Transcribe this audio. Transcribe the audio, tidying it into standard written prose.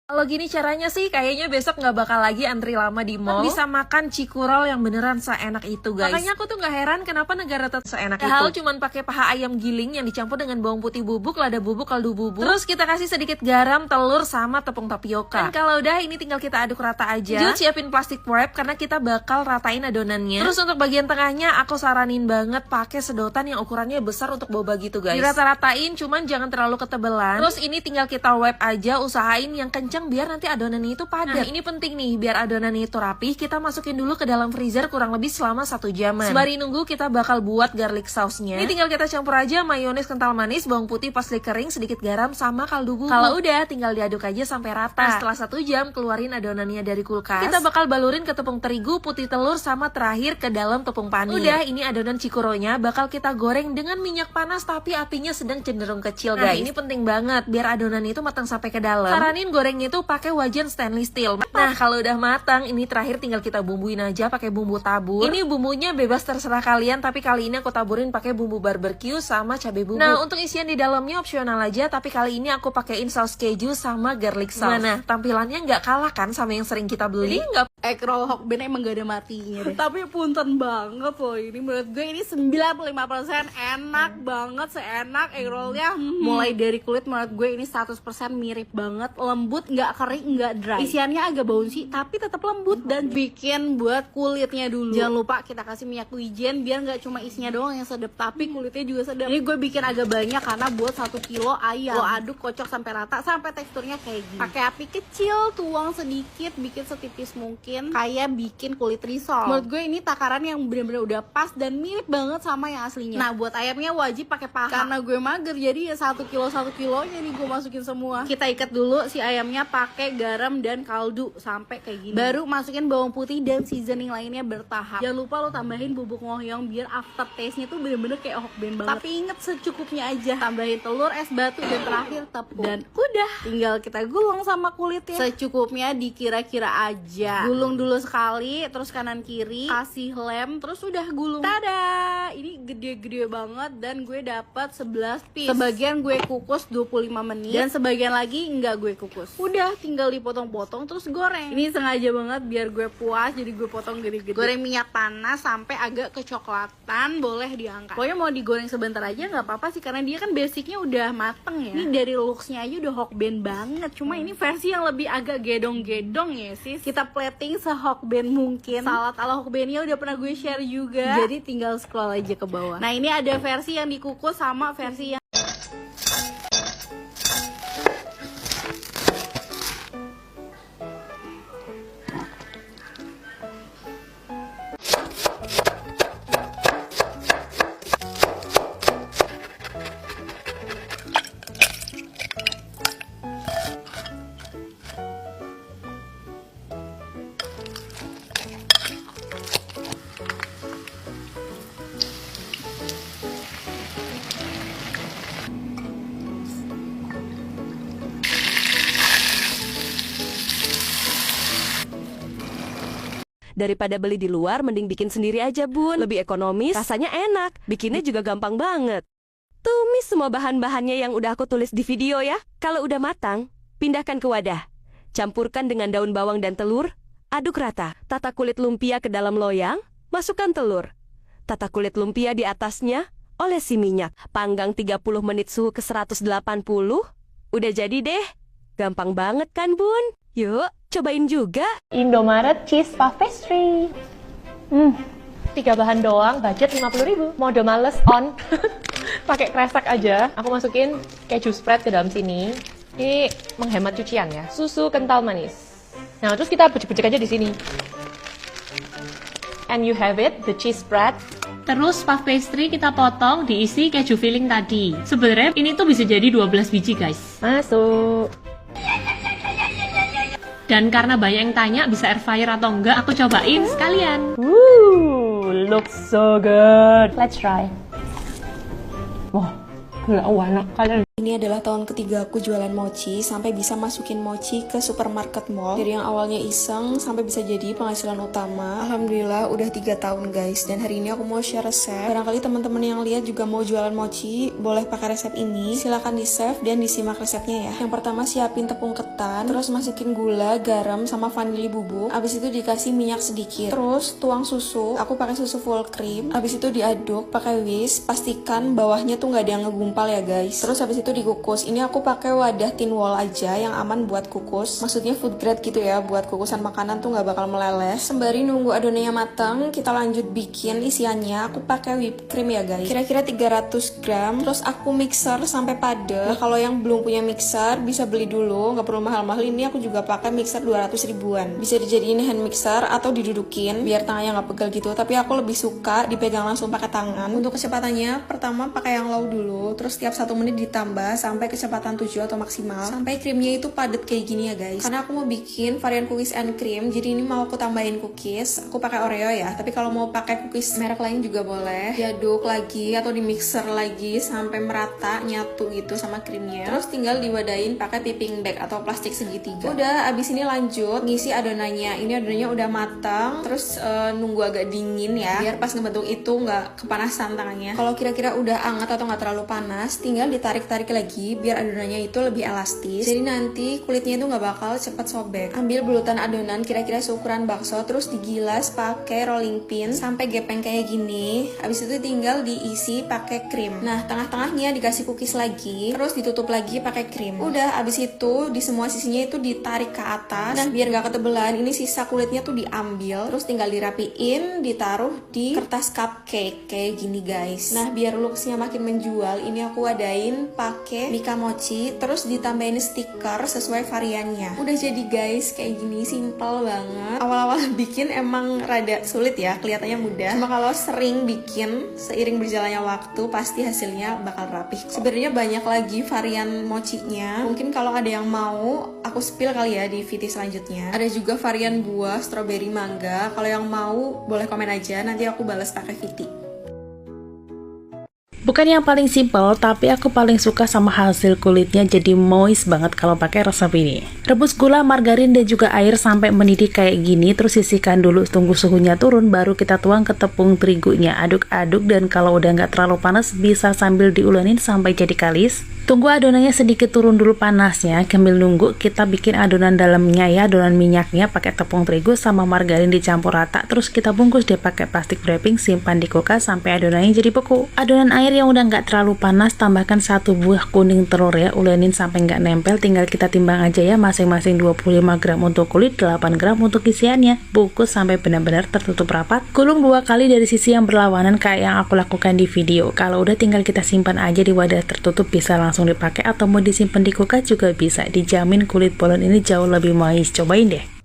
Kalau gini caranya sih kayaknya besok nggak bakal lagi antri lama di mall. Bisa makan cikurol yang beneran seenak itu, guys. Makanya aku tuh nggak heran kenapa negara tetap seenak itu. Padahal cuman pakai paha ayam giling yang dicampur dengan bawang putih bubuk, lada bubuk, kaldu bubuk. Terus kita kasih sedikit garam, telur, sama tepung tapioka. Dan kalau udah ini tinggal kita aduk rata aja. Lanjut siapin plastik wrap karena kita bakal ratain adonannya. Terus untuk bagian tengahnya aku saranin banget pakai sedotan yang ukurannya besar untuk boba gitu, guys. Dirata-ratain cuman jangan terlalu ketebelan. Terus ini tinggal kita wrap aja, usahain yang kencang biar nanti adonannya itu padat. Nah, ini penting nih, biar adonannya itu rapih, kita masukin dulu ke dalam freezer kurang lebih selama 1 jaman. Sembari nunggu kita bakal buat garlic sauce-nya. Ini tinggal kita campur aja mayones kental manis, bawang putih parsley kering, sedikit garam, sama kaldu bubuk. Kalau udah, tinggal diaduk aja sampai rata. Nah, setelah 1 jam, keluarin adonannya dari kulkas. Kita bakal balurin ke tepung terigu, putih telur, sama terakhir ke dalam tepung panir. Udah, ini adonan cikuronya bakal kita goreng dengan minyak panas tapi apinya sedang cenderung kecil, guys. Nah, ini penting banget biar adonan itu matang sampai ke dalam. Saranin gorengnya itu pakai wajan stainless steel. Nah, kalau udah matang, ini terakhir tinggal kita bumbuin aja pakai bumbu tabur. Ini bumbunya bebas terserah kalian, tapi kali ini aku taburin pakai bumbu barbecue sama cabai bubuk. Nah, untuk isian di dalamnya opsional aja, tapi kali ini aku pakein saus keju sama garlic sauce. Nah, tampilannya nggak kalah kan sama yang sering kita beli? Jadi nggak egg roll Hokben emang gak ada matinya deh. Tapi punten banget loh ini, menurut gue ini 95% enak banget, seenak egg rollnya. Mulai dari kulit menurut gue ini 100% mirip banget, lembut, nggak kering, nggak dry. Isiannya agak bouncy tapi tetap lembut dan bikin buat kulitnya dulu. Jangan lupa kita kasih minyak wijen biar nggak cuma isinya doang yang sedap tapi kulitnya juga sedap. Ini gue bikin agak banyak karena buat 1 kilo ayam. Lo aduk kocok sampai rata sampai teksturnya kayak gini. Pakai api kecil, tuang sedikit, bikin setipis mungkin, kayak bikin kulit risol. Menurut gue ini takaran yang bener-bener udah pas dan mirip banget sama yang aslinya. Nah, buat ayamnya wajib pakai paha karena gue mager, jadi ya 1 kilonya nih gue masukin semua. Kita ikat dulu si ayamnya pakai garam dan kaldu sampai kayak gini. Baru masukin bawang putih dan seasoning lainnya bertahap. Jangan lupa lo tambahin bubuk ngoyong biar after taste-nya tuh bener-bener kayak Hokben banget. Tapi inget secukupnya aja. Tambahin telur, es batu, dan terakhir tepung. Dan udah, tinggal kita gulung sama kulitnya secukupnya, dikira-kira aja. Gulung dulu sekali, terus kanan kiri, kasih lem, terus udah gulung. Tada! Ini gede-gede banget dan gue dapat 11 piece. Sebagian gue kukus 25 menit dan sebagian lagi enggak gue kukus. Udah, tinggal dipotong-potong terus goreng. Ini sengaja banget biar gue puas, jadi gue potong gede-gede. Goreng minyak panas sampai agak kecoklatan, boleh diangkat. Pokoknya mau digoreng sebentar aja nggak apa-apa sih karena dia kan basicnya udah mateng ya. Ini dari looksnya aja udah Hokben banget. Cuma ini versi yang lebih agak gedong-gedong ya sis. Kita plating se-Hokben mungkin. Salad ala Hokbennya udah pernah gue share juga. Jadi tinggal scroll aja ke bawah. Nah, ini ada versi yang dikukus sama versi yang Daripada beli di luar, mending bikin sendiri aja, Bun. Lebih ekonomis, rasanya enak, bikinnya juga gampang banget. Tumis semua bahan-bahannya yang udah aku tulis di video ya. Kalau udah matang, pindahkan ke wadah. Campurkan dengan daun bawang dan telur, aduk rata. Tata kulit lumpia ke dalam loyang, masukkan telur. Tata kulit lumpia di atasnya, olesi minyak. Panggang 30 menit suhu ke 180. Udah jadi deh. Gampang banget kan, Bun? Yuk, cobain juga. Indomaret Cheese Puff Pastry. 3 bahan doang, budget 50.000. Mode males on. Pakai kresek aja. Aku masukin keju spread ke dalam sini. Ini menghemat cucian ya. Susu kental manis. Nah, terus kita becek-becek aja di sini. And you have it, the cheese spread. Terus puff pastry kita potong, diisi keju filling tadi. Sebenarnya ini tuh bisa jadi 12 biji, guys. Masuk. Dan karena banyak yang tanya bisa air fryer atau enggak, aku cobain sekalian. Looks so good. Let's try. Wah, gila enak kalian. Ini adalah tahun ketiga aku jualan mochi, sampai bisa masukin mochi ke supermarket mall. Dari yang awalnya iseng, sampai bisa jadi penghasilan utama. Alhamdulillah udah 3 tahun guys, dan hari ini aku mau share resep. Barangkali teman-teman yang lihat juga mau jualan mochi, boleh pakai resep ini. Silahkan di save dan disimak resepnya ya. Yang pertama siapin tepung ketan, terus masukin gula, garam, sama vanili bubuk. Abis itu dikasih minyak sedikit. Terus tuang susu, aku pakai susu full cream. Abis itu diaduk pakai whisk, pastikan bawahnya tuh nggak ada yang ngegumpal ya guys. Terus abis itu dikukus. Ini aku pakai wadah tin wall aja yang aman buat kukus. Maksudnya food grade gitu ya, buat kukusan makanan tuh nggak bakal meleleh. Sembari nunggu adonannya matang, kita lanjut bikin isiannya. Aku pakai whipped cream ya guys. Kira-kira 300 gram. Terus aku mixer sampai padat. Nah, kalau yang belum punya mixer bisa beli dulu, nggak perlu mahal-mahal. Ini aku juga pakai mixer 200 ribuan. Bisa dijadiin hand mixer atau didudukin biar tangannya nggak pegel gitu. Tapi aku lebih suka dipegang langsung pakai tangan. Untuk kecepatannya, pertama pakai yang low dulu. Terus tiap 1 menit ditambah sampai kecepatan 7 atau maksimal, sampai krimnya itu padat kayak gini ya guys. Karena aku mau bikin varian cookies and cream, jadi ini mau aku tambahin cookies. Aku pakai Oreo ya, tapi kalau mau pakai cookies merek lain juga boleh. Diaduk lagi atau di mixer lagi sampai merata, nyatu gitu sama krimnya. Terus tinggal diwadahin pakai piping bag atau plastik segitiga. Udah, abis ini lanjut ngisi adonannya. Ini adonannya udah matang, terus nunggu agak dingin ya, biar pas ngebentuk itu nggak kepanasan tangannya. Kalau kira-kira udah hangat atau nggak terlalu panas, tinggal ditarik-tarik lagi biar adonannya itu lebih elastis. Jadi nanti kulitnya itu nggak bakal cepat sobek. Ambil bulutan adonan kira-kira seukuran bakso, terus digilas pakai rolling pin sampai gepeng kayak gini. Habis itu tinggal diisi pakai krim. Nah, tengah-tengahnya dikasih cookies lagi, terus ditutup lagi pakai krim. Udah, habis itu di semua sisinya itu ditarik ke atas. Nah, biar nggak ketebelan, ini sisa kulitnya tuh diambil, terus tinggal dirapiin, ditaruh di kertas cupcake kayak gini guys. Nah, biar looksnya makin menjual, ini aku adain pakai Mika Mochi, terus ditambahin stiker sesuai variannya. Udah jadi guys, kayak gini, simple banget. Awal-awal bikin emang rada sulit ya, kelihatannya mudah. Cuma kalau sering bikin, seiring berjalannya waktu, pasti hasilnya bakal rapih kok. Sebenarnya banyak lagi varian mochinya. Mungkin kalau ada yang mau, aku spill kali ya di video selanjutnya. Ada juga varian buah, strawberry, mangga. Kalau yang mau, boleh komen aja, nanti aku balas pakai VT. Bukan yang paling simple, tapi aku paling suka sama hasil kulitnya, jadi moist banget kalau pakai resep ini. Rebus gula, margarin, dan juga air sampai mendidih kayak gini, terus sisihkan dulu, tunggu suhunya turun, baru kita tuang ke tepung terigunya. Aduk-aduk, dan kalau udah nggak terlalu panas, bisa sambil diulangin sampai jadi kalis. Tunggu adonannya sedikit turun dulu panasnya, sambil nunggu kita bikin adonan dalamnya ya, adonan minyaknya pakai tepung terigu sama margarin dicampur rata, terus kita bungkus deh pakai plastik wrapping, simpan di kulkas sampai adonannya jadi beku. Adonan air yang udah nggak terlalu panas, tambahkan 1 buah kuning telur ya, ulenin sampai nggak nempel, tinggal kita timbang aja ya, masing-masing 25 gram untuk kulit, 8 gram untuk isiannya. Bungkus sampai benar-benar tertutup rapat. Gulung 2 kali dari sisi yang berlawanan kayak yang aku lakukan di video. Kalau udah tinggal kita simpan aja di wadah tertutup, bisa langsung dipakai atau mau disimpan di kulkas juga bisa. Dijamin kulit bolon ini jauh lebih moist. Cobain deh.